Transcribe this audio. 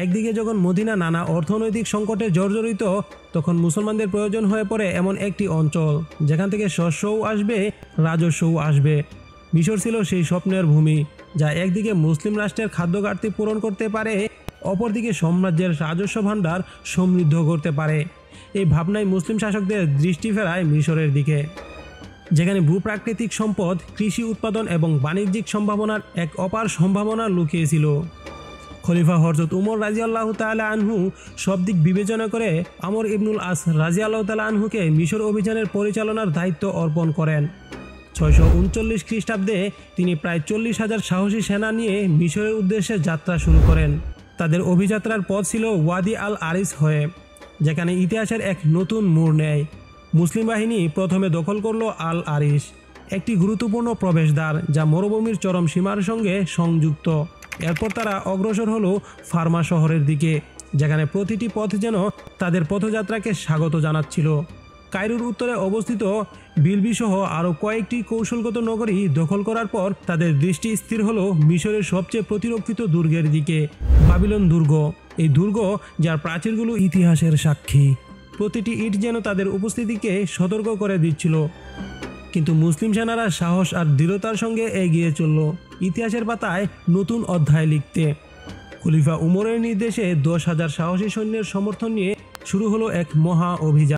একদিকে যখন মদিনা নানা অর্থনৈতিক সংকটে জর্জরিত, তখন মুসলমানদের প্রয়োজন হয়ে পড়ে এমন একটি অঞ্চল যেখান থেকে শস্যও আসবে, রাজস্বও আসবে। মিশর ছিল সেই স্বপ্নের ভূমি, যা একদিকে মুসলিম রাষ্ট্রের খাদ্য ঘাটতি পূরণ করতে পারে, অপরদিকে সাম্রাজ্যের রাজস্ব ভাণ্ডার সমৃদ্ধ করতে পারে। এই ভাবনায় মুসলিম শাসকদের দৃষ্টি ফেরায় মিশরের দিকে, যেখানে ভূপ্রাকৃতিক সম্পদ, কৃষি উৎপাদন এবং বাণিজ্যিক সম্ভাবনার এক অপার সম্ভাবনা লুকিয়েছিল। খলিফা হযরত উমর রাদিয়াল্লাহু তাআলা আনহু সব দিক বিবেচনা করে আমর ইবনুল আস রাদিয়াল্লাহু তাআলা আনহুকে মিশর অভিযানের পরিচালনার দায়িত্ব অর্পণ করেন। 639 খ্রিস্টাব্দে তিনি প্রায় 40,000 সাহসী সেনা নিয়ে মিশরের উদ্দেশ্যে যাত্রা শুরু করেন। তাদের অভিযাত্রার পথ ছিল ওয়াদি আল আরিস হয়ে, যেখানে ইতিহাসের এক নতুন মোড় নেয়। মুসলিম বাহিনী প্রথমে দখল করল আল আরিস, একটি গুরুত্বপূর্ণ প্রবেশদ্বার যা মরুভূমির চরম সীমার সঙ্গে সংযুক্ত। এরপর তারা অগ্রসর হলো ফার্মা শহরের দিকে, যেখানে প্রতিটি পথ যেন তাদের পথযাত্রাকে স্বাগত জানাচ্ছিল। কায়রোর উত্তরে অবস্থিত বিলবি সহ আরও কয়েকটি কৌশলগত নগরী দখল করার পর তাদের দৃষ্টি স্থির হলো মিশরের সবচেয়ে প্রতিরক্ষিত দুর্গের দিকে, বাবিলন দুর্গ। এই দুর্গ, যার প্রাচীরগুলো ইতিহাসের সাক্ষী, প্রতিটি ইট যেন তাদের উপস্থিতিকে সতর্ক করে দিচ্ছিল। কিন্তু মুসলিম সেনারা সাহস আর দৃঢ়তার সঙ্গে এগিয়ে চলল, ইতিহাসের পাতায় নতুন অধ্যায় লিখতে। খলিফা উমরের নির্দেশে 10,000 সাহসী সৈন্যের সমর্থন নিয়ে শুরু হলো এক মহা অভিযান।